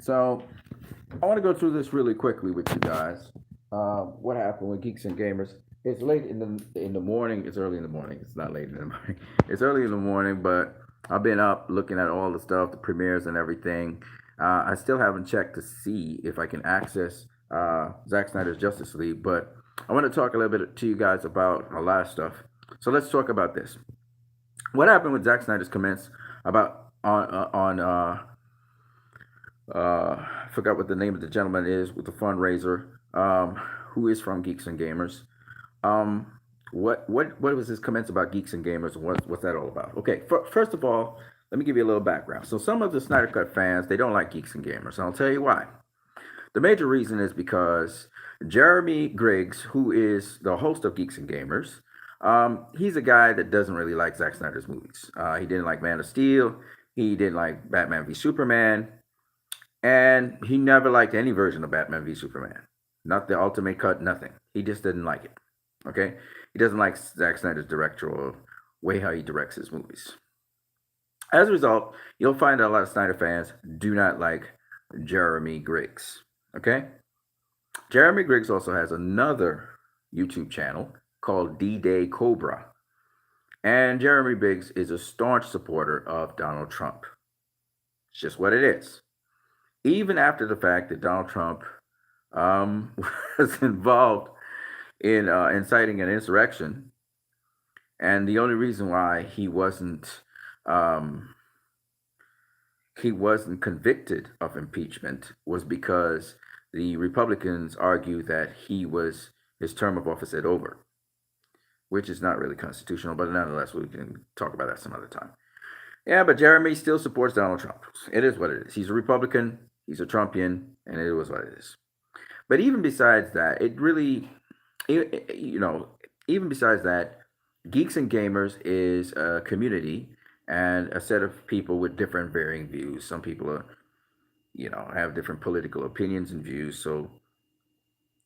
So I want to go through this really quickly with you guys. What happened with Geeks and Gamers? It's late in the morning. It's early in the morning. It's not late in the morning. It's early in the morning, but I've been up looking at all the stuff, the premieres and everything. I still haven't checked to see if I can access Zack Snyder's Justice League, but I want to talk a little bit to you guys about a lot of stuff. So let's talk about this. What happened with Zack Snyder's comments about on I forgot what the name of the gentleman is with the fundraiser, who is from Geeks and Gamers. Um, what was his comments about Geeks and Gamers? What's that all about? Okay, first of all, let me give you a little background. So some of the Snyder Cut fans they don't like Geeks and Gamers, and I'll tell you why. The major reason is because Jeremy Griggs, who is the host of Geeks and Gamers, he's a guy that doesn't really like Zack Snyder's movies. He didn't like Man of Steel. He didn't like Batman v Superman. And he never liked any version of Batman v Superman. Not the Ultimate Cut, nothing. He just didn't like it. Okay? He doesn't like Zack Snyder's directorial way how he directs his movies. As a result, you'll find that a lot of Snyder fans do not like Jeremy Griggs. Okay? Jeremy Griggs also has another YouTube channel called D Day Cobra. And Jeremy Griggs is a staunch supporter of Donald Trump. It's just what it is. Even after the fact that Donald Trump um, was involved in inciting an insurrection, and the only reason why um, he wasn't convicted of impeachment was because the Republicans argued that his term of office had over, which is not really constitutional, but nonetheless we can talk about that some other time. Yeah, but Jeremy still supports Donald Trump. It is what it is. He's a Republican, he's a Trumpian, and it was what it is. But even besides that, it really, you know, even besides that, Geeks and Gamers is a community and a set of people with different varying views. Some people are, have different political opinions and views. So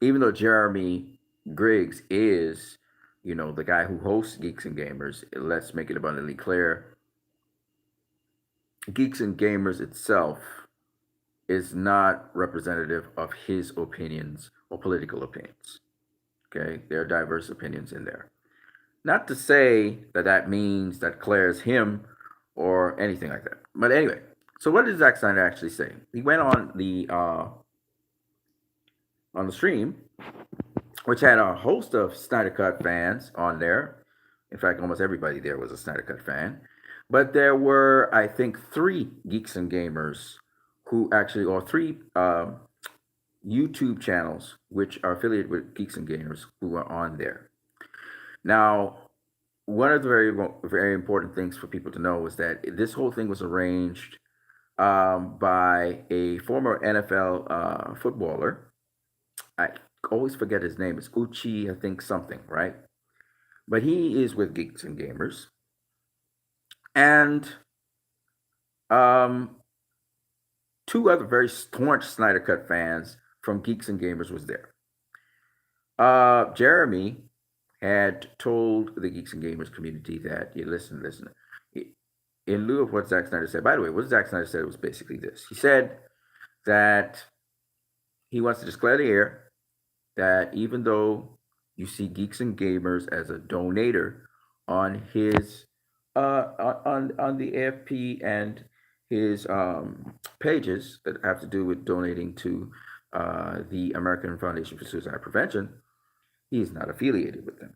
even though Jeremy Griggs is, the guy who hosts Geeks and Gamers, let's make it abundantly clear Geeks and Gamers itself is not representative of his opinions or political opinions. Okay, there are diverse opinions in there. Not to say that that means that Claire's him or anything like that. But anyway, so what did Zack Snyder actually say? He went on the stream, which had a host of Snyder Cut fans on there. In fact, almost everybody there was a Snyder Cut fan. But there were, I think, three Geeks and Gamers who actually, or three YouTube channels which are affiliated with Geeks and Gamers who are on there. Now, one of the very important things for people to know is that this whole thing was arranged by a former NFL footballer. I always forget his name. It's Uchi, I think something, right? But he is with Geeks and Gamers, and um, two other very staunch Snyder Cut fans from Geeks and Gamers was there. Jeremy had told the Geeks and Gamers community that, listen, in lieu of what Zack Snyder said, by the way, what Zack Snyder said was basically this. He said that he wants to just clear the air that even though you see Geeks and Gamers as a donator on his on the AFP and his pages that have to do with donating to the American Foundation for Suicide Prevention, he is not affiliated with them.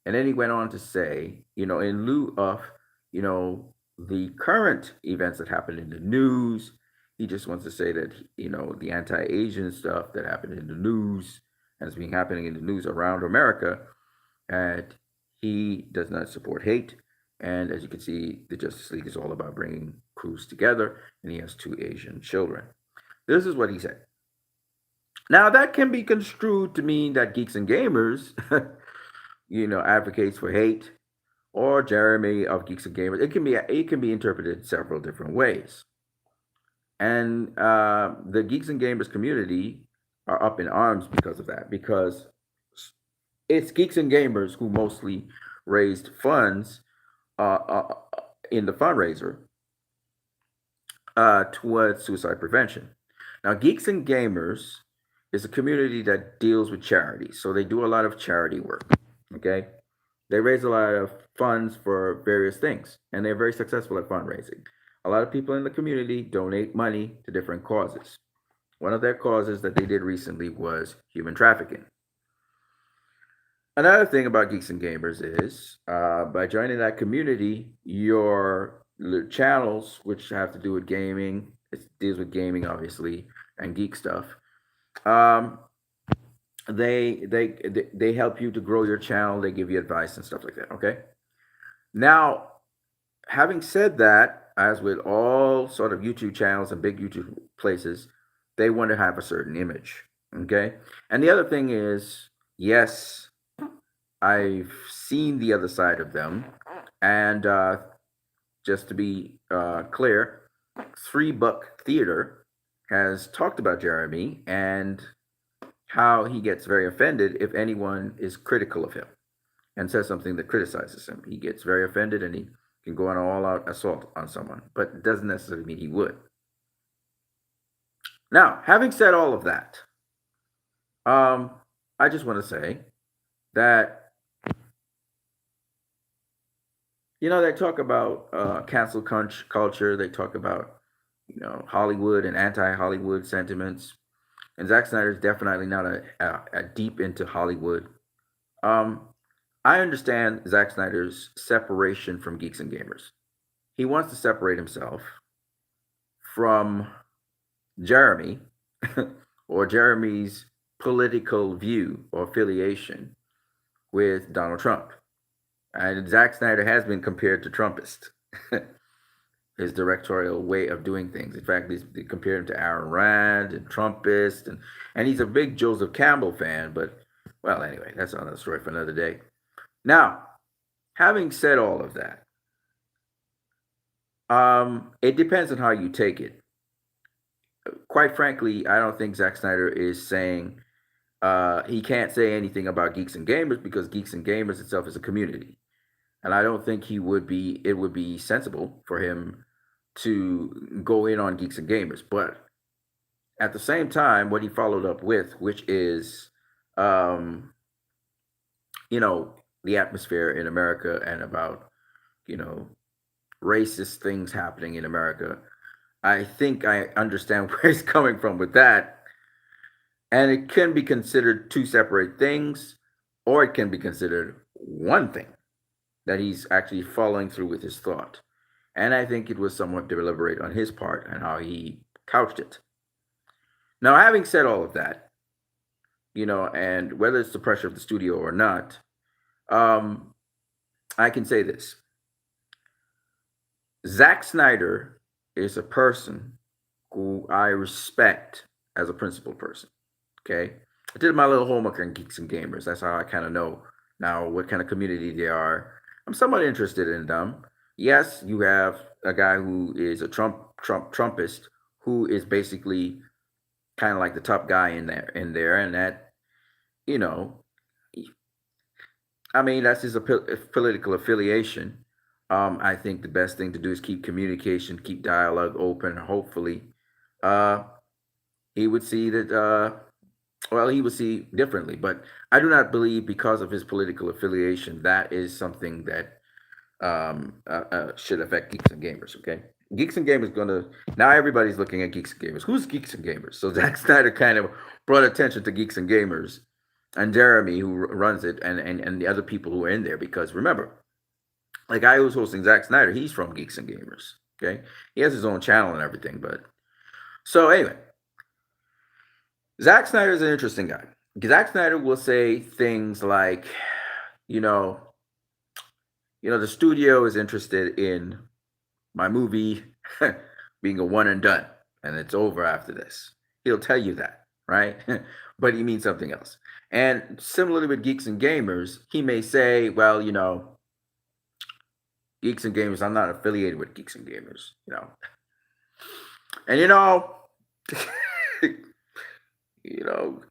And then he went on to say, in lieu of, the current events that happened in the news, he just wants to say that, the anti-Asian stuff that happened in the news and has been happening in the news around America, and he does not support hate. And as you can see, the Justice League is all about bringing crews together, and he has two Asian children. This is what he said. Now, that can be construed to mean that Geeks and Gamers, advocates for hate, or Jeremy of Geeks and Gamers. It can be interpreted several different ways. And the Geeks and Gamers community are up in arms because of that, because it's Geeks and Gamers who mostly raised funds uh, uh, in the fundraiser towards suicide prevention. Now, Geeks and Gamers is a community that deals with charity. So they do a lot of charity work. Okay. They raise a lot of funds for various things, and they're very successful at fundraising. A lot of people in the community donate money to different causes. One of their causes that they did recently was human trafficking. Another thing about Geeks and Gamers is by joining that community, your channels, which have to do with gaming, it deals with gaming obviously, and geek stuff. Um, they help you to grow your channel. They give you advice and stuff like that. Okay. Now, having said that, as with all sort of YouTube channels and big YouTube places, they want to have a certain image. Okay. And the other thing is, yes, I've seen the other side of them. And just to be clear, Three Buck Theater has talked about Jeremy and how he gets very offended if anyone is critical of him and says something that criticizes him. He gets very offended and he can go on an all out assault on someone, but it doesn't necessarily mean he would. Now, having said all of that, I just want to say that, they talk about cancel culture, they talk about, Hollywood and anti Hollywood sentiments. And Zack Snyder is definitely not a deep into Hollywood. Um, I understand Zack Snyder's separation from Geeks and Gamers. He wants to separate himself from Jeremy or Jeremy's political view or affiliation with Donald Trump. And Zack Snyder has been compared to Trumpist. His directorial way of doing things. In fact, they compare him to Aaron Rand and Trumpist, and he's a big Joseph Campbell fan. But well, anyway, that's another story for another day. Now, having said all of that, it depends on how you take it. Quite frankly, I don't think Zack Snyder is saying he can't say anything about Geeks and Gamers because Geeks and Gamers itself is a community, and I don't think it would be sensible for him to go in on Geeks and Gamers. But at the same time, what he followed up with, which is, the atmosphere in America and about, you know, racist things happening in America. I think I understand where he's coming from with that. And it can be considered two separate things, or it can be considered one thing that he's actually following through with his thought. And I think it was somewhat deliberate on his part and how he couched it. Now, having said all of that, and whether it's the pressure of the studio or not, I can say this. Zack Snyder is a person who I respect as a principled person. Okay. I did my little homework on Geeks and Gamers. That's how I kind of know now what kind of community they are. I'm somewhat interested in them. Yes, you have a guy who is a Trumpist who is basically kind of like the top guy in there, and that, you know, I mean, that's his political affiliation. I think the best thing to do is keep communication, keep dialogue open. Hopefully, uh, he would see that. Well, he would see differently, but I do not believe because of his political affiliation that is something that should affect Geeks and Gamers. Okay, Geeks and Gamers gonna now everybody's looking at Geeks and Gamers. Who's Geeks and Gamers? So Zack Snyder kind of brought attention to Geeks and Gamers, and Jeremy who runs it, and the other people who are in there. Because remember, the guy who's hosting Zack Snyder, he's from Geeks and Gamers. Okay, he has his own channel and everything. But so anyway, Zack Snyder is an interesting guy. Zack Snyder will say things like, you know, the studio is interested in my movie being a one and done, and it's over after this. He'll tell you that, right? But he means something else. And similarly with Geeks and Gamers, he may say, well, Geeks and Gamers, I'm not affiliated with Geeks and Gamers, And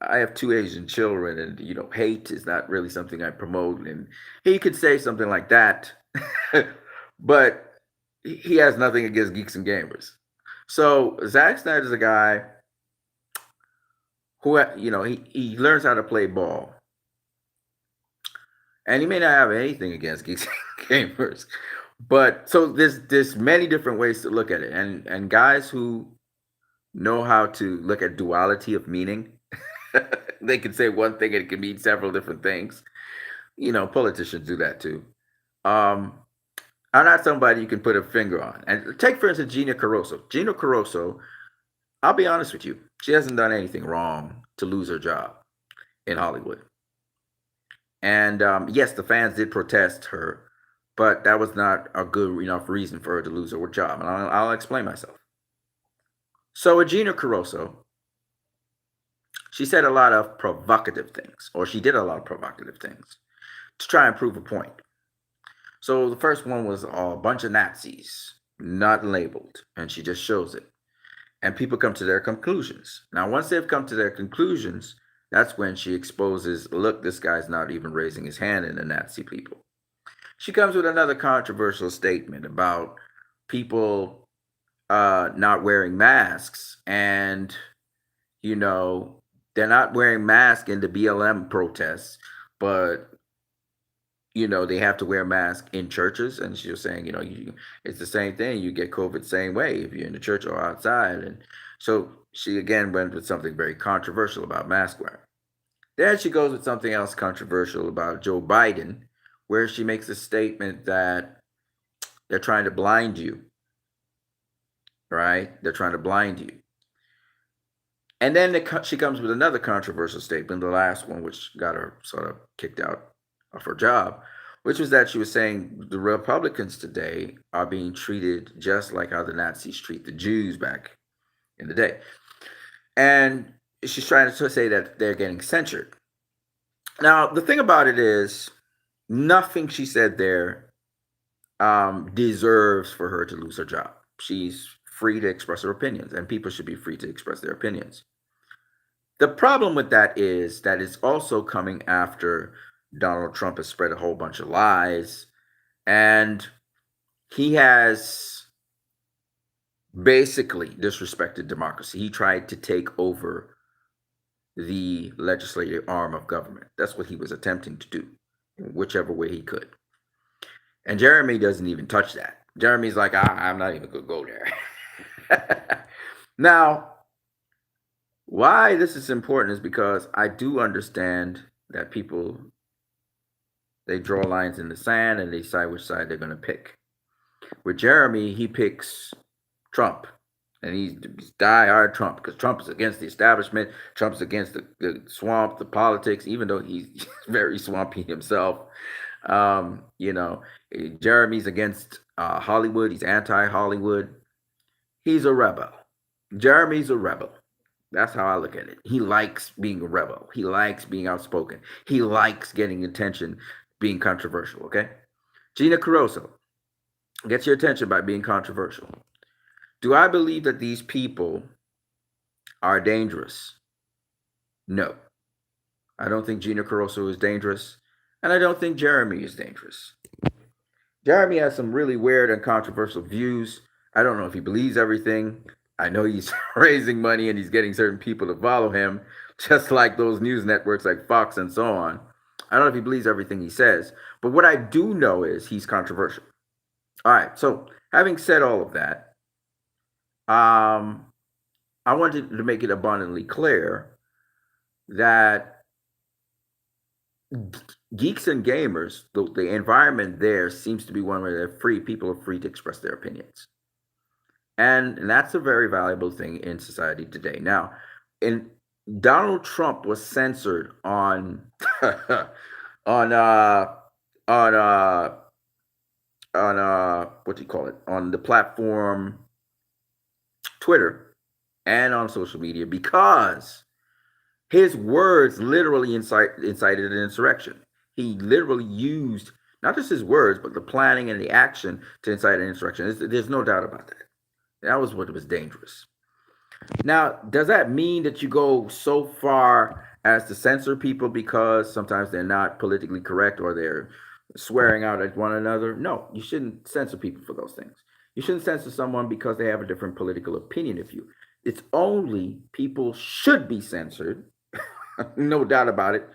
I have two Asian children, and hate is not really something I promote. And he could say something like that, but he has nothing against Geeks and Gamers. So Zack Snyder's a guy he learns how to play ball, and he may not have anything against geeks gamers, but so there's many different ways to look at it, and guys who know how to look at duality of meaning, they can say one thing and it can mean several different things. Politicians do that too. Um, I'm not somebody you can put a finger on. And take, for instance, Gina Carrozzo. Gina Carrozzo, I'll be honest with you, she hasn't done anything wrong to lose her job in Hollywood. And yes, the fans did protest her, but that was not a good enough reason for her to lose her job. And I'll explain myself. So with Gina Carrozzo, she said a lot of provocative things, or she did a lot of provocative things to try and prove a point. So the first one was a bunch of Nazis, not labeled, and she just shows it. And people come to their conclusions. Now, once they've come to their conclusions, that's when she exposes, look, this guy's not even raising his hand in the Nazi people. She comes with another controversial statement about people not wearing masks, and they're not wearing masks in the BLM protests, but they have to wear masks in churches. And she was saying, it's the same thing. You get COVID the same way if you're in the church or outside. And so she again went with something very controversial about mask wearing. Then she goes with something else controversial about Joe Biden, where she makes a statement that they're trying to blind you, right? They're trying to blind you. And then she comes with another controversial statement, the last one, which got her sort of kicked out of her job, which was that she was saying the Republicans today are being treated just like how the Nazis treat the Jews back in the day. And she's trying to say that they're getting censored. Now, the thing about it is, nothing she said there deserves for her to lose her job. She's free to express her opinions, and people should be free to express their opinions. The problem with that is that it's also coming after Donald Trump has spread a whole bunch of lies, and he has basically disrespected democracy. He tried to take over the legislative arm of government. That's what he was attempting to do, in whichever way he could. And Jeremy doesn't even touch that. Jeremy's like, I'm not even going to go there. Now, why this is important is because I do understand that people, they draw lines in the sand and they decide which side they're going to pick. With Jeremy, he picks Trump. And he's die-hard Trump, because Trump is against the establishment. Trump's against the swamp, the politics, even though he's very swampy himself. Jeremy's against Hollywood. He's anti-Hollywood. He's a rebel. Jeremy's a rebel. That's how I look at it. He likes being a rebel. He likes being outspoken. He likes getting attention, being controversial, okay? Gina Carrozzo gets your attention by being controversial. Do I believe that these people are dangerous? No. I don't think Gina Carrozzo is dangerous, and I don't think Jeremy is dangerous. Jeremy has some really weird and controversial views. I don't know if he believes everything. I know he's raising money and he's getting certain people to follow him, just like those news networks like Fox and so on. I don't know if he believes everything he says, but what I do know is he's controversial. All right, so having said all of that, I wanted to make it abundantly clear that geeks and gamers, the environment there seems to be one where they're free. People are free to express their opinions. And that's a very valuable thing in society today. Now, Donald Trump was censored on on what do you call it? On the platform Twitter and on social media because his words literally incited an insurrection. He literally used not just his words, but the planning and the action to incite an insurrection. There's no doubt about that. That was what was dangerous. Now, does that mean that you go so far as to censor people because sometimes they're not politically correct or they're swearing out at one another? No, you shouldn't censor people for those things. You shouldn't censor someone because they have a different political opinion of you. It's only people should be censored, no doubt about it,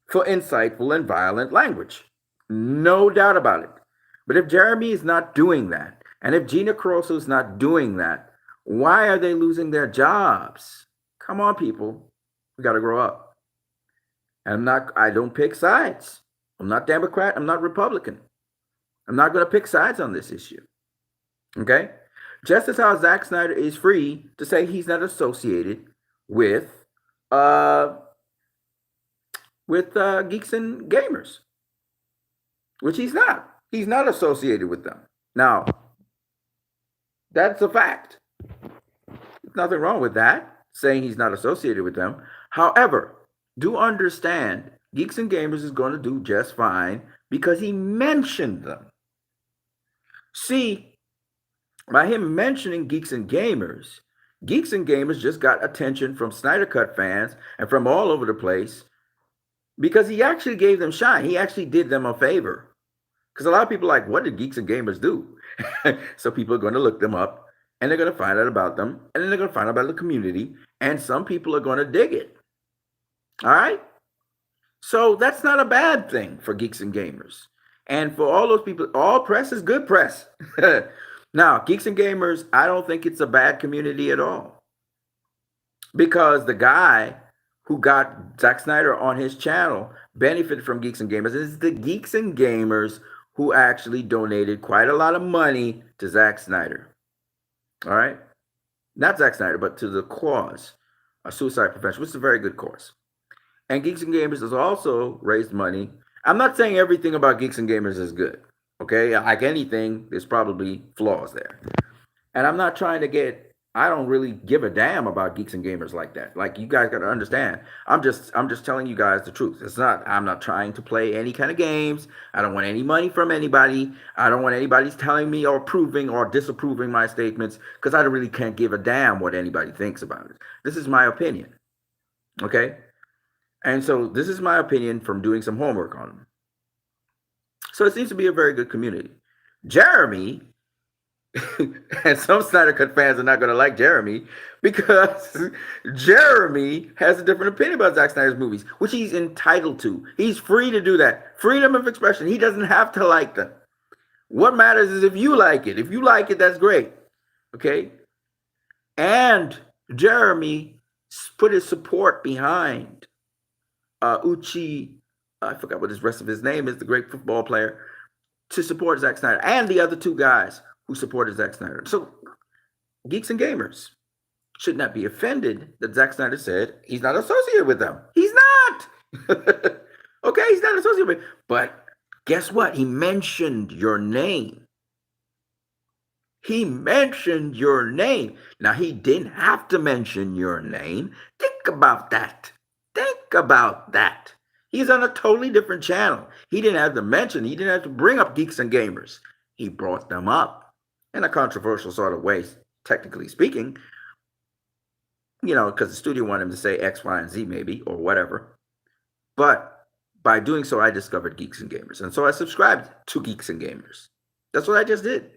for insightful and violent language. No doubt about it. But if Jeremy is not doing that, and if Gina Carlso is not doing that, why are they losing their jobs? Come on, people. We got to grow up. And I don't pick sides. I'm not Democrat. I'm not Republican. I'm not going to pick sides on this issue. Okay? Just as how Zack Snyder is free to say he's not associated with uh, Geeks and Gamers, which he's not. He's not associated with them. Now, that's a fact. There's nothing wrong with that, saying he's not associated with them. However, do understand Geeks and Gamers is going to do just fine because he mentioned them. See, by him mentioning Geeks and Gamers just got attention from Snyder Cut fans and from all over the place because he actually gave them shine. He actually did them a favor. Because a lot of people are like, what did Geeks and Gamers do? So people are going to look them up and they're going to find out about them and then they're going to find out about the community and some people are going to dig it. All right? So that's not a bad thing for Geeks and Gamers. And for all those people, all press is good press. Now, Geeks and Gamers, I don't think it's a bad community at all. Because the guy who got Zack Snyder on his channel benefited from Geeks and Gamers. It's the Geeks and Gamers who actually donated quite a lot of money to Zack Snyder. All right? Not Zack Snyder, but to the cause of suicide prevention, which is a very good cause. And Geeks and Gamers has also raised money. I'm not saying everything about Geeks and Gamers is good. Okay? Like anything, there's probably flaws there. And I'm not trying to I don't really give a damn about Geeks and Gamers like that. Like, you guys got to understand. I'm just telling you guys the truth. I'm not trying to play any kind of games. I don't want any money from anybody. I don't want anybody telling me or approving or disapproving my statements because I really can't give a damn what anybody thinks about it. This is my opinion. Okay? And so this is my opinion from doing some homework on them. So it seems to be a very good community. Jeremy, and some Snyder Cut fans are not going to like Jeremy because Jeremy has a different opinion about Zack Snyder's movies, which he's entitled to. He's free to do that. Freedom of expression. He doesn't have to like them. What matters is if you like it. If you like it, that's great. Okay? And Jeremy put his support behind Uchi, I forgot what his rest of his name is, the great football player, to support Zack Snyder, and the other two guys who supported Zack Snyder. So Geeks and Gamers should not be offended that Zack Snyder said he's not associated with them. He's not. Okay, he's not associated with them. But guess what? He mentioned your name. He mentioned your name. Now, he didn't have to mention your name. Think about that. Think about that. He's on a totally different channel. He didn't have to mention, he didn't have to bring up Geeks and Gamers. He brought them up in a controversial sort of way, technically speaking, because the studio wanted him to say X, Y, and Z maybe, or whatever. But by doing so, I discovered Geeks and Gamers. And so I subscribed to Geeks and Gamers. That's what I just did.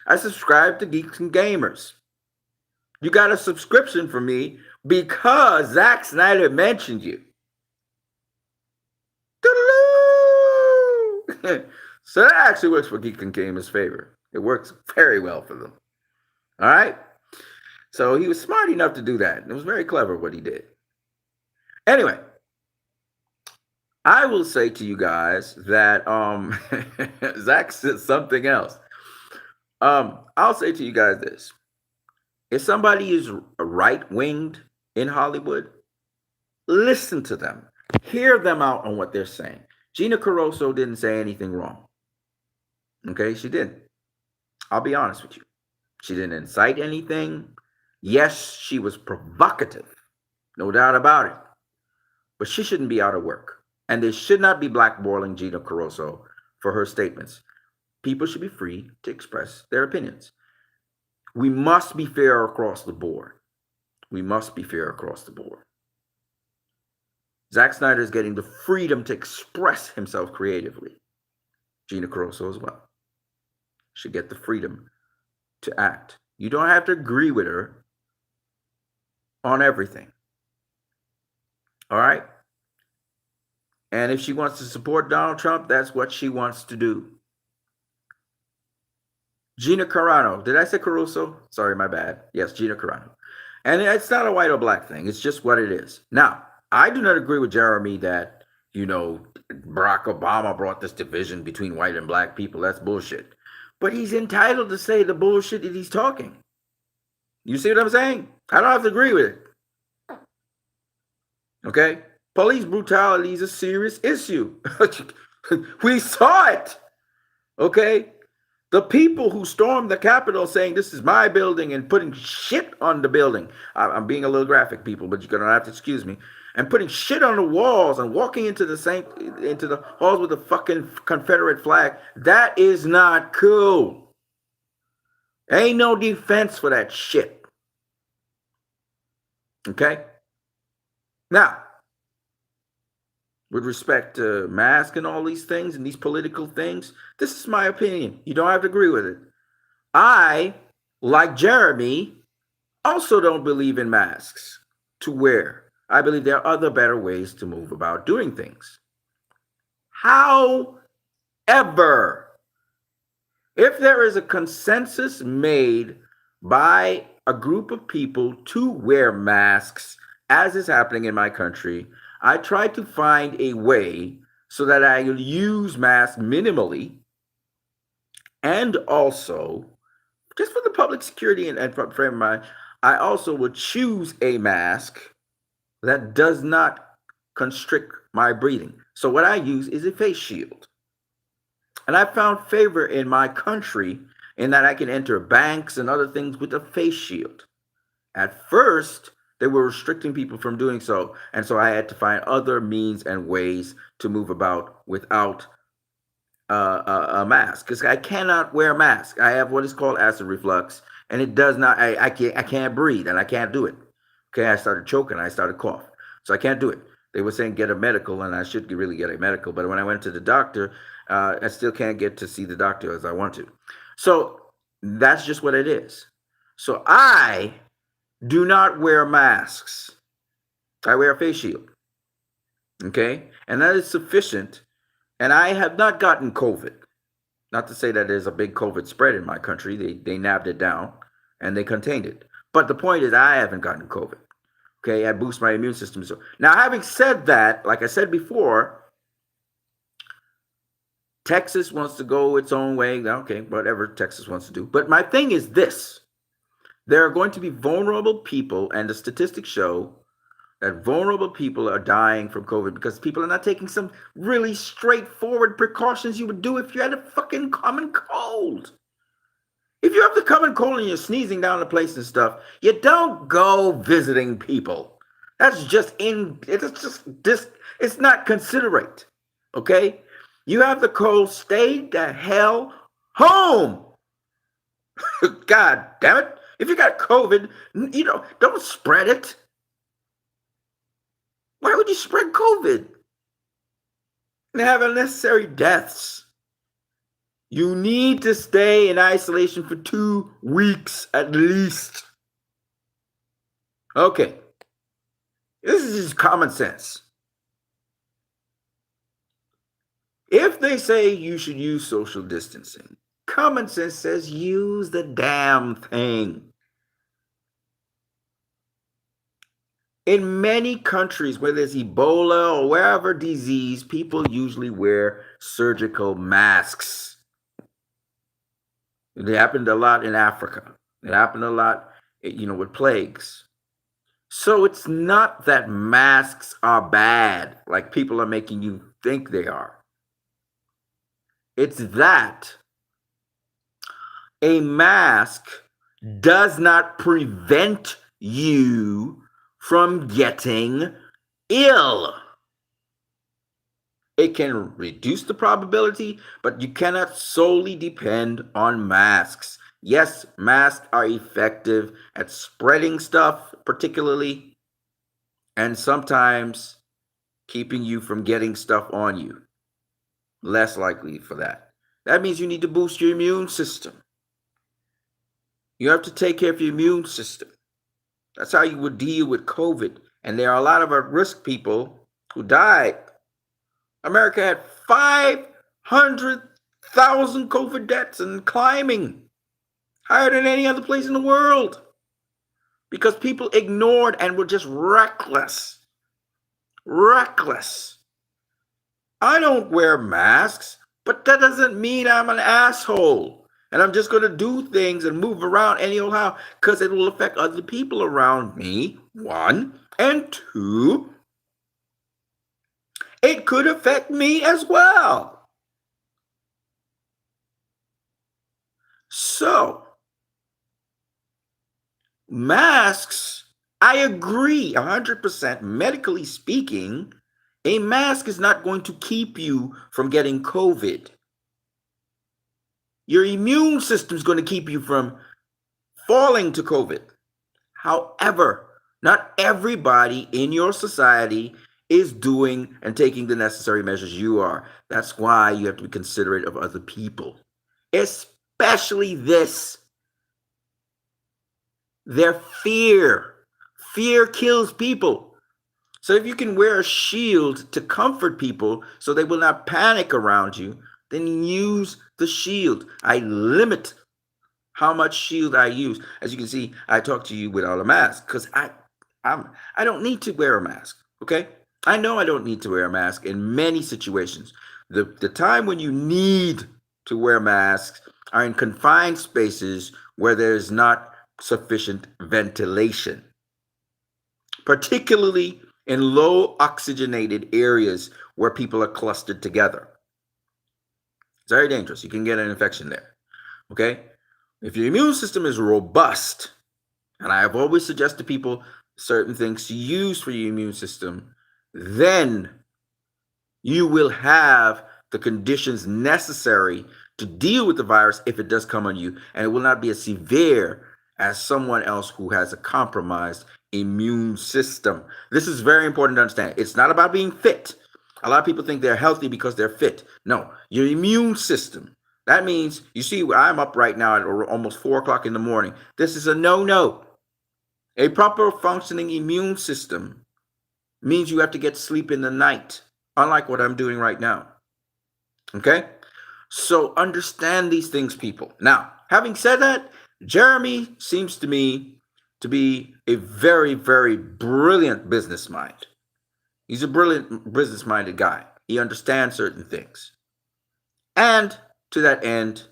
I subscribed to Geeks and Gamers. You got a subscription from me because Zack Snyder mentioned you. So that actually works for Geeks and Gamers' favor. It works very well for them. All right? So he was smart enough to do that. It was very clever what he did. Anyway, I will say to you guys that Zack said something else. I'll say to you guys this. If somebody is right-winged in Hollywood, listen to them. Hear them out on what they're saying. Gina Carlso didn't say anything wrong. Okay, she didn't. I'll be honest with you. She didn't incite anything. Yes, she was provocative. No doubt about it. But she shouldn't be out of work. And they should not be blackballing Gina Carlso for her statements. People should be free to express their opinions. We must be fair across the board. We must be fair across the board. Zack Snyder is getting the freedom to express himself creatively. Gina Carlso as well should get the freedom to act. You don't have to agree with her. on everything. All right? And if she wants to support Donald Trump, that's what she wants to do. Gina Carano. Did I say Caruso? Sorry, my bad. Yes, Gina Carano. And it's not a white or black thing. It's just what it is. Now, I do not agree with Jeremy that, Barack Obama brought this division between white and black people. That's bullshit. But he's entitled to say the bullshit that he's talking. You see what I'm saying? I don't have to agree with it. Okay? Police brutality is a serious issue. We saw it. Okay? The people who stormed the Capitol saying this is my building and putting shit on the building. I'm being a little graphic, people, but you're going to have to excuse me. And putting shit on the walls and walking into the halls with the fucking Confederate flag. That is not cool. Ain't no defense for that shit. Okay? Now, with respect to mask and all these things and these political things, this is my opinion. You don't have to agree with it. I, like Jeremy, also don't believe in masks to wear. I believe there are other better ways to move about doing things. However, if there is a consensus made by a group of people to wear masks, as is happening in my country, I try to find a way so that I use masks minimally, and also, just for the public security and frame of mind, I also would choose a mask that does not constrict my breathing. So what I use is a face shield. And I found favor in my country in that I can enter banks and other things with a face shield. At first, they were restricting people from doing so. And so I had to find other means and ways to move about without a mask, because I cannot wear a mask. I have what is called acid reflux, and it does not, I can't breathe, and I can't do it. Okay, I started choking, I started coughing. So I can't do it. They were saying get a medical, and I should really get a medical. But when I went to the doctor, I still can't get to see the doctor as I want to. So that's just what it is. So I do not wear masks. I wear a face shield. Okay? And that is sufficient. And I have not gotten COVID. Not to say that there's a big COVID spread in my country. They nabbed it down and they contained it. But the point is, I haven't gotten COVID. Okay? I boost my immune system. So now, having said that, like I said before, Texas wants to go its own way. Okay, whatever Texas wants to do. But my thing is this. There are going to be vulnerable people, and the statistics show that vulnerable people are dying from COVID because people are not taking some really straightforward precautions you would do if you had a fucking common cold. If you have the common cold and you're sneezing down the place and stuff, you don't go visiting people. It's not considerate. Okay? You have the cold, stay the hell home. God damn it. If you got COVID, don't spread it. Why would you spread COVID? And have unnecessary deaths. You need to stay in isolation for 2 weeks at least. Okay. This is just common sense. If they say you should use social distancing, common sense says use the damn thing. In many countries where there's Ebola or wherever disease, people usually wear surgical masks. It happened a lot in Africa. It happened a lot, with plagues. So it's not that masks are bad, like people are making you think they are. It's that a mask does not prevent you from getting ill. It can reduce the probability, but you cannot solely depend on masks. Yes, masks are effective at spreading stuff, particularly, and sometimes keeping you from getting stuff on you. Less likely for that. That means you need to boost your immune system. You have to take care of your immune system. That's how you would deal with COVID. And there are a lot of at-risk people who died. America had 500,000 COVID deaths and climbing, higher than any other place in the world, because people ignored and were just reckless. Reckless. I don't wear masks, but that doesn't mean I'm an asshole. And I'm just going to do things and move around anyhow because it will affect other people around me. One. And two, it could affect me as well. So, masks, I agree 100%. Medically speaking, a mask is not going to keep you from getting COVID. Your immune system is going to keep you from falling to COVID. However, not everybody in your society is doing and taking the necessary measures you are. That's why you have to be considerate of other people, especially this. Their fear. Fear kills people. So if you can wear a shield to comfort people so they will not panic around you, then use the shield. I limit how much shield I use. As you can see, I talk to you without a mask because I don't need to wear a mask. Okay, I know I don't need to wear a mask in many situations. The time when you need to wear masks are in confined spaces where there's not sufficient ventilation, particularly in low oxygenated areas where people are clustered together. It's very dangerous. You can get an infection there. Okay? If your immune system is robust, and I have always suggested people certain things to use for your immune system, then you will have the conditions necessary to deal with the virus if it does come on you, and it will not be as severe as someone else who has a compromised immune system. This is very important to understand. It's not about being fit. A lot of people think they're healthy because they're fit. No, your immune system. That means, you see, I'm up right now at almost 4 o'clock in the morning. This is a no-no. A proper functioning immune system means you have to get sleep in the night, unlike what I'm doing right now. Okay? So understand these things, people. Now, having said that, Jeremy seems to me to be a very, very brilliant business mind. He's a brilliant business-minded guy. He understands certain things. And to that end,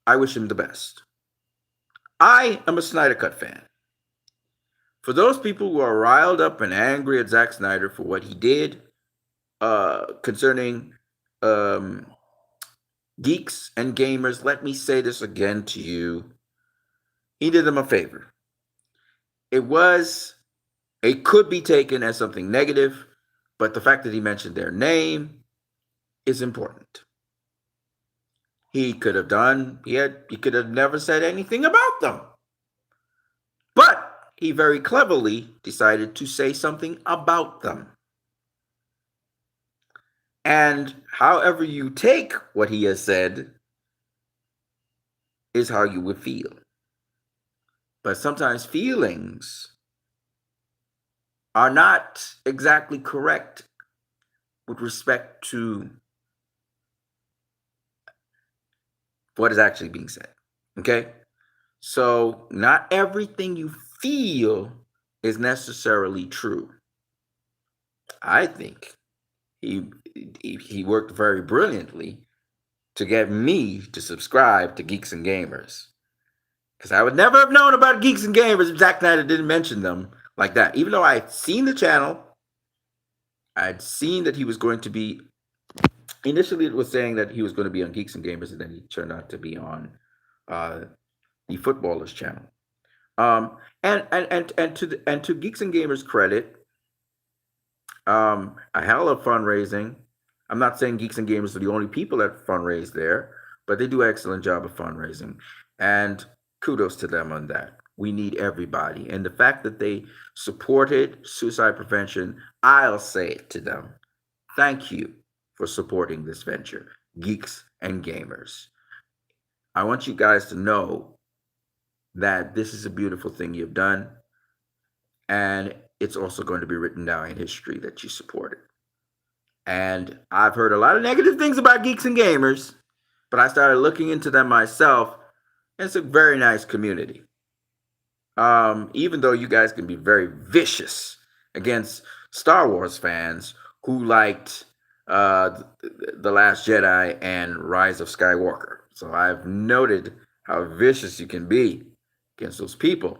I wish him the best. I am a Snyder Cut fan. For those people who are riled up and angry at Zack Snyder for what he did concerning geeks and gamers, let me say this again to you. He did them a favor. It could be taken as something negative, but the fact that he mentioned their name is important. He could have never said anything about them. But he very cleverly decided to say something about them. And however you take what he has said is how you would feel. But sometimes feelings are not exactly correct with respect to what is actually being said. Okay? So not everything you feel is necessarily true. I think he worked very brilliantly to get me to subscribe to Geeks and Gamers. Because I would never have known about Geeks and Gamers if Zack Snyder didn't mention them like that. Even though I'd seen the channel, I'd seen that he was going to be, initially it was saying that he was going to be on Geeks and Gamers, and then he turned out to be on the Footballers channel. And to Geeks and Gamers credit, a hell of fundraising. I'm not saying Geeks and Gamers are the only people that fundraise there, but they do an excellent job of fundraising. And kudos to them on that. We need everybody. And the fact that they supported suicide prevention, I'll say it to them. Thank you for supporting this venture, Geeks and Gamers. I want you guys to know that this is a beautiful thing you've done. and it's also going to be written down in history that you supported. And I've heard a lot of negative things about Geeks and Gamers, but I started looking into them myself, and it's a very nice community. Even though you guys can be very vicious against Star Wars fans who liked the Last Jedi and Rise of Skywalker. So I've noted how vicious you can be against those people.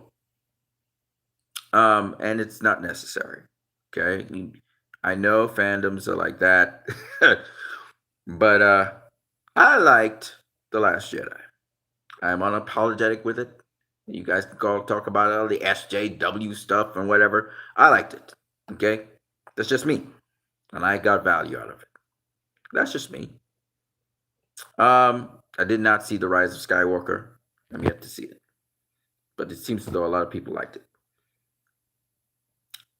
And it's not necessary. Okay. I know fandoms are like that. But I liked The Last Jedi. I'm unapologetic with it. You guys can go talk about all the SJW stuff and whatever. I liked it. Okay? That's just me. And I got value out of it. That's just me. I did not see The Rise of Skywalker. I'm yet to see it. But it seems as though a lot of people liked it.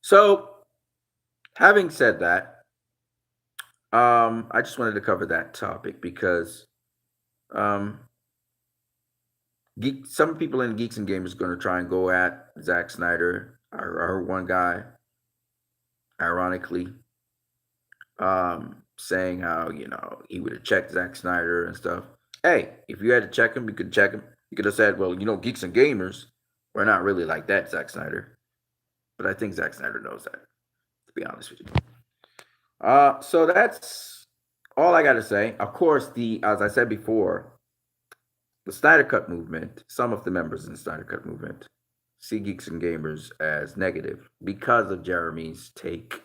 So, having said that, I just wanted to cover that topic because um, some people in Geeks and Gamers are going to try and go at Zack Snyder. I heard one guy, ironically, saying how he would have checked Zack Snyder and stuff. Hey, if you had to check him, you could check him. You could have said, well, Geeks and Gamers, we're not really like that, Zack Snyder. But I think Zack Snyder knows that, to be honest with you. So that's all I got to say. Of course, as I said before, the Snyder Cut movement, some of the members in the Snyder Cut movement see Geeks and Gamers as negative because of Jeremy's take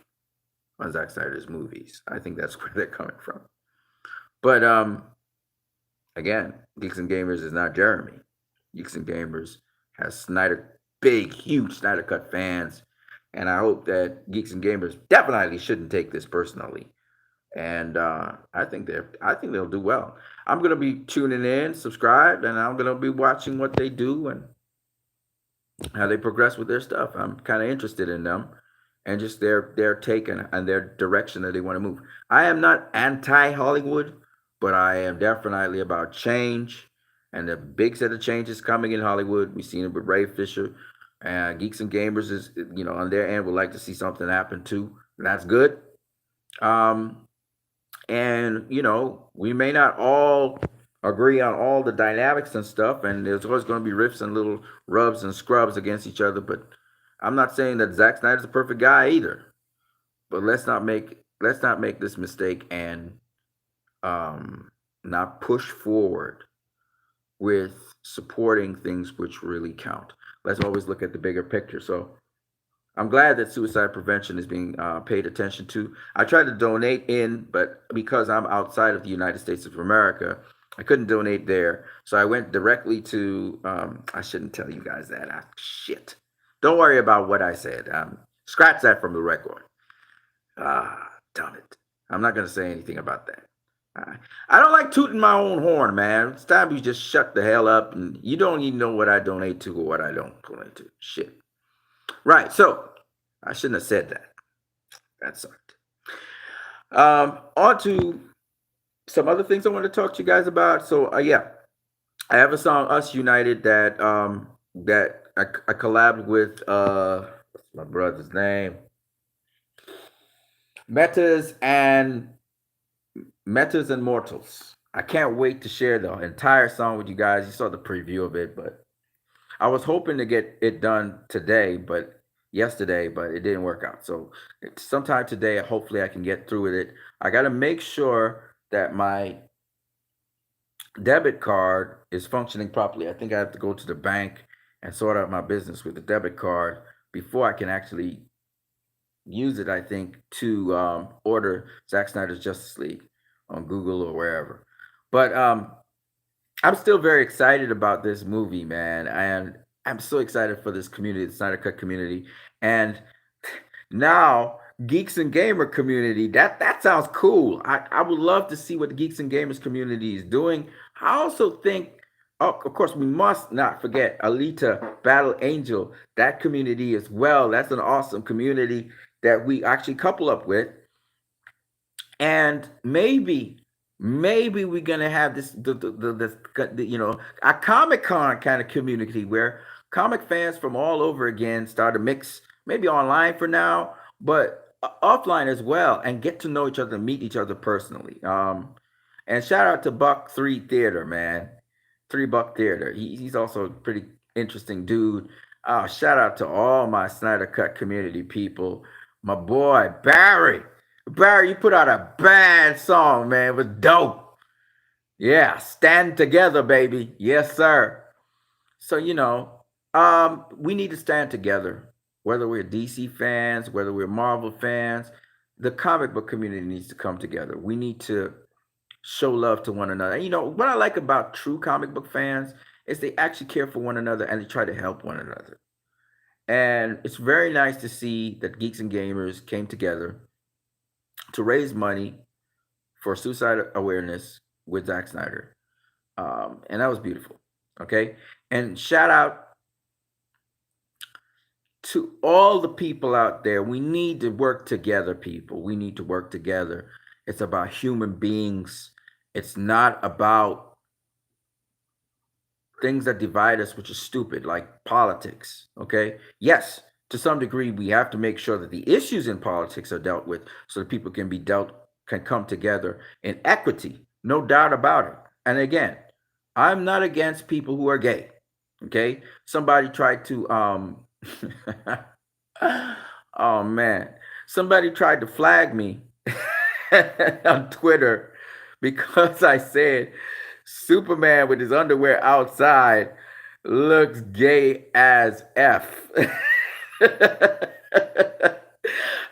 on Zack Snyder's movies. I think that's where they're coming from. But again, Geeks and Gamers is not Jeremy. Geeks and Gamers has big, huge Snyder Cut fans, and I hope that Geeks and Gamers definitely shouldn't take this personally. And I think they'll do well. I'm gonna be tuning in, subscribed, and I'm gonna be watching what they do and how they progress with their stuff. I'm kind of interested in them and just their take and their direction that they want to move. I am not anti Hollywood, but I am definitely about change and the big set of changes coming in Hollywood. We've seen it with Ray Fisher. Geeks and Gamers is on their end would like to see something happen too. That's good. And we may not all agree on all the dynamics and stuff, and there's always going to be riffs and little rubs and scrubs against each other. But I'm not saying that Zack Snyder's a perfect guy either. But let's not make this mistake and not push forward with supporting things which really count. Let's always look at the bigger picture. So I'm glad that suicide prevention is being paid attention to. I tried to donate in, but because I'm outside of the United States of America, I couldn't donate there. So I went directly to, I shouldn't tell you guys that. Shit. Don't worry about what I said. Scratch that from the record. Damn it. I'm not going to say anything about that. I don't like tooting my own horn, man. It's time you just shut the hell up and you don't even know what I donate to or what I don't donate to. Shit. Right. So I shouldn't have said that. That sucked. On to some other things I want to talk to you guys about. So yeah, I have a song "Us United" that I collabed with what's my brother's name? Metas and Mortals. I can't wait to share the entire song with you guys. You saw the preview of it, but I was hoping to get it done yesterday, but it didn't work out. So sometime today, hopefully I can get through with it. I got to make sure that my debit card is functioning properly. I think I have to go to the bank and sort out my business with the debit card before I can actually use it, I think, to order Zack Snyder's Justice League on Google or wherever. But I'm still very excited about this movie, man. And I'm so excited for this community, the Snyder Cut community. And now Geeks and Gamer community, that sounds cool. I would love to see what the Geeks and Gamers community is doing. I also think, of course, we must not forget Alita Battle Angel, that community as well. That's an awesome community that we actually couple up with. And maybe we're gonna have this a Comic-Con kind of community where comic fans from all over again start to mix maybe online for now, but offline as well, and get to know each other, meet each other personally. And shout out to Buck Three Theater, man. Three Buck Theater. He's also a pretty interesting dude. Shout out to all my Snyder Cut community people. My boy Barry. Barry, you put out a bad song, man. It was dope. Yeah, stand together, baby. Yes, sir. So we need to stand together. Whether we're DC fans, whether we're Marvel fans, the comic book community needs to come together. We need to show love to one another. And what I like about true comic book fans is they actually care for one another and they try to help one another. And it's very nice to see that Geeks and Gamers came together to raise money for suicide awareness with Zack Snyder. And that was beautiful. Okay. And shout out to all the people out there. We need to work together, people. We need to work together. It's about human beings. It's not about things that divide us, which is stupid, like politics. Okay. Yes, to some degree, we have to make sure that the issues in politics are dealt with so that people can come together in equity. No doubt about it. And again, I'm not against people who are gay. Okay. Somebody tried to oh man. Somebody tried to flag me on Twitter because I said Superman with his underwear outside looks gay as F.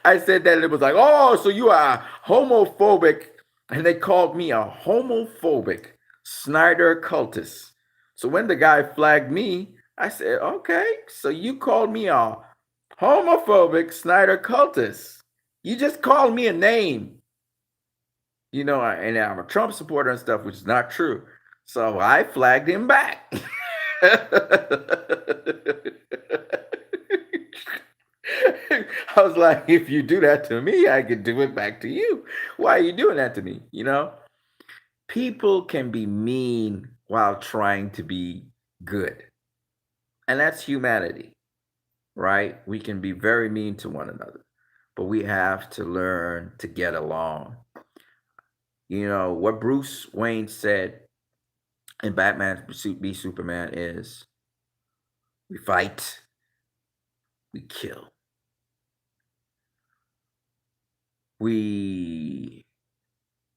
I said that and it was like, oh, so you are homophobic. And they called me a homophobic Snyder cultist. So when the guy flagged me, I said, okay, so you called me a homophobic Snyder cultist. You just called me a name. And I'm a Trump supporter and stuff, which is not true. So I flagged him back. I was like, if you do that to me, I can do it back to you. Why are you doing that to me? People can be mean while trying to be good. And that's humanity, right? We can be very mean to one another, but we have to learn to get along. What Bruce Wayne said in Batman v Superman is we fight, we kill. We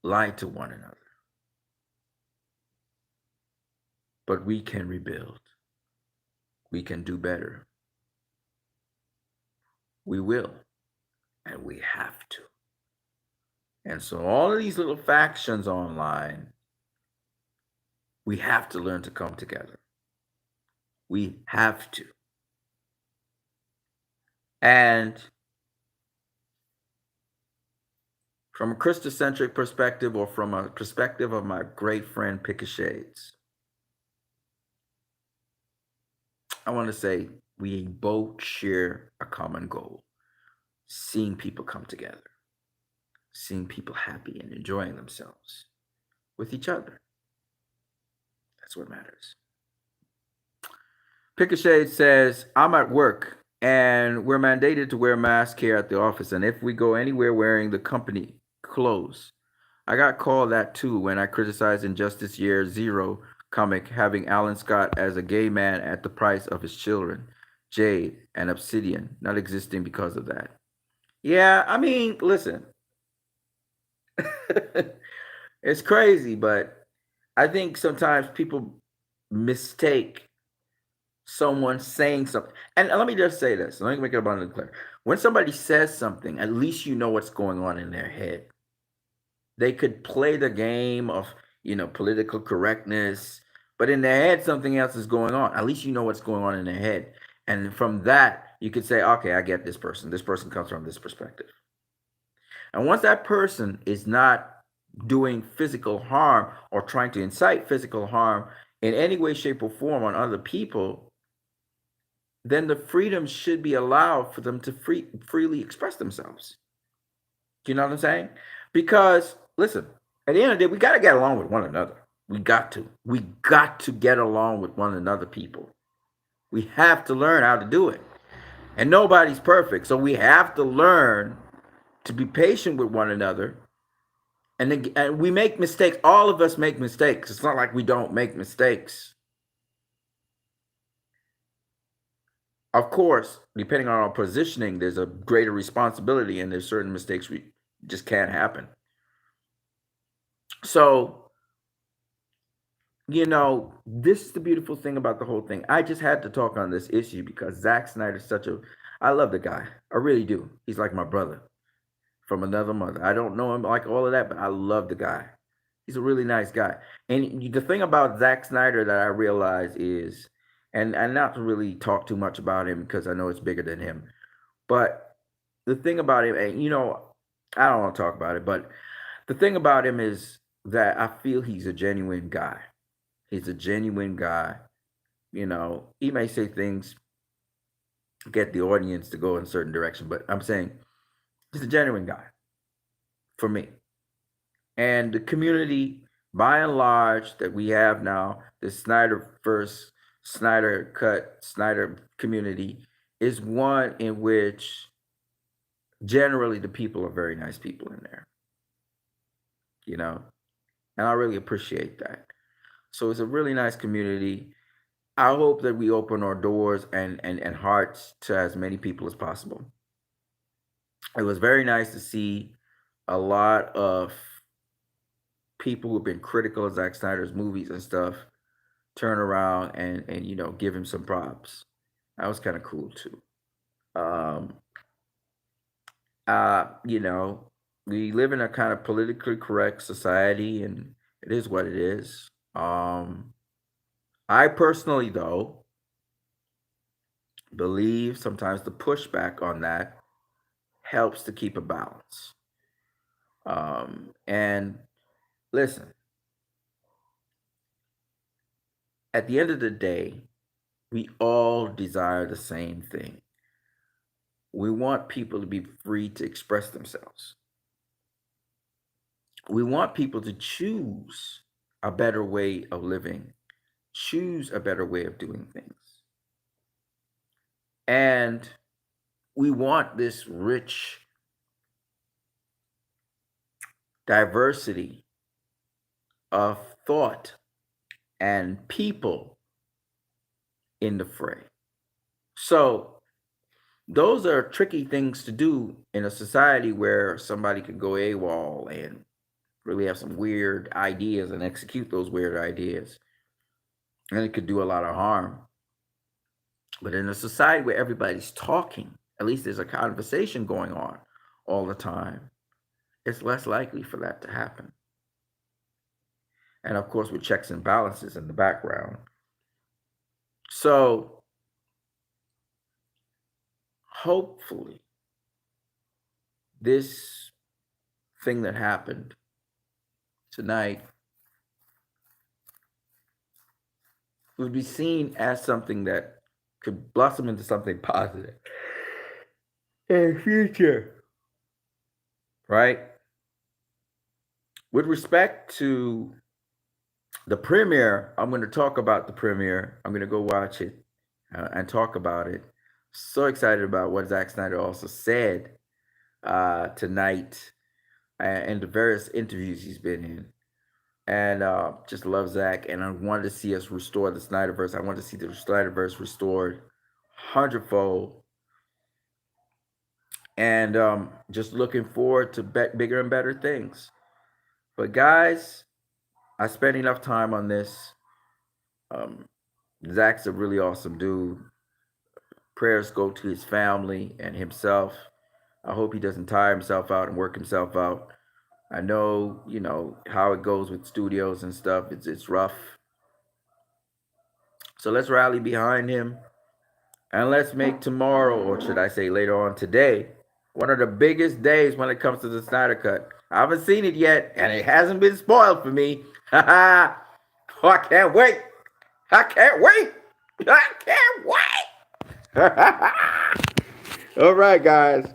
lie to one another. But we can rebuild. We can do better. We will. And we have to. And so all of these little factions online, we have to learn to come together. We have to. And from a Christocentric perspective or from a perspective of my great friend Pick Shades, I want to say we both share a common goal: seeing people come together, seeing people happy and enjoying themselves with each other. That's what matters. Pick Shade says, I'm at work and we're mandated to wear masks here at the office. And if we go anywhere wearing the company clothes, I got called that too when I criticized Injustice Year Zero comic having Alan Scott as a gay man at the price of his children, Jade and Obsidian, not existing because of that. Yeah, I mean, listen, it's crazy, but I think sometimes people mistake someone saying something. And let me just say this. Let me make it abundantly clear. When somebody says something, at least you know what's going on in their head. They could play the game of, political correctness, but in their head, something else is going on. At least you know what's going on in their head. And from that, you could say, okay, I get this person. This person comes from this perspective. And once that person is not doing physical harm or trying to incite physical harm in any way, shape, or form on other people, then the freedom should be allowed for them to freely express themselves. Do you know what I'm saying? Because, listen, at the end of the day, we got to get along with one another. We got to. We got to get along with one another, people. We have to learn how to do it. And nobody's perfect. So we have to learn to be patient with one another. And we make mistakes. All of us make mistakes. It's not like we don't make mistakes. Of course, depending on our positioning, there's a greater responsibility, and there's certain mistakes we just can't happen. So, this is the beautiful thing about the whole thing. I just had to talk on this issue because Zack Snyder is I love the guy. I really do. He's like my brother from another mother. I don't know him like all of that, but I love the guy. He's a really nice guy. And the thing about Zack Snyder that I realize is, and not to really talk too much about him because I know it's bigger than him, but the thing about him, and I don't want to talk about it, but the thing about him is that I feel he's a genuine guy. He's a genuine guy. He may say things get the audience to go in a certain direction, but I'm saying he's a genuine guy for me. And the community, by and large, that we have now, the Snyder first, Snyder cut, Snyder community, is one in which generally the people are very nice people in there. And I really appreciate that. So it's a really nice community. I hope that we open our doors and hearts to as many people as possible. It was very nice to see a lot of people who've been critical of Zack Snyder's movies and stuff turn around and give him some props. That was kind of cool too. Um, we live in a kind of politically correct society, and it is what it is. I personally, though, believe sometimes the pushback on that helps to keep a balance. And listen, at the end of the day, we all desire the same thing. We want people to be free to express themselves. We want people to choose a better way of living, choose a better way of doing things. And we want this rich diversity of thought and people in the fray. So those are tricky things to do in a society where somebody could go AWOL and really have some weird ideas and execute those weird ideas. And it could do a lot of harm. But in a society where everybody's talking, at least there's a conversation going on all the time, it's less likely for that to happen. And of course, with checks and balances in the background. So hopefully, this thing that happened tonight would be seen as something that could blossom into something positive in the future. Right? With respect to the premiere, I'm going to talk about the premiere. I'm going to go watch it and talk about it. So excited about what Zack Snyder also said tonight and the various interviews he's been in. And just love Zack. And I wanted to see us restore the Snyderverse. I wanted to see the Snyderverse restored hundredfold. And just looking forward to bigger and better things. But guys, I spent enough time on this. Zack's a really awesome dude. Prayers go to his family and himself. I hope he doesn't tire himself out and work himself out. I know, how it goes with studios and stuff. It's rough. So let's rally behind him. And let's make tomorrow, or should I say later on today, one of the biggest days when it comes to the Snyder Cut. I haven't seen it yet, and it hasn't been spoiled for me. Ha oh, I can't wait. I can't wait. I can't wait. All right, guys.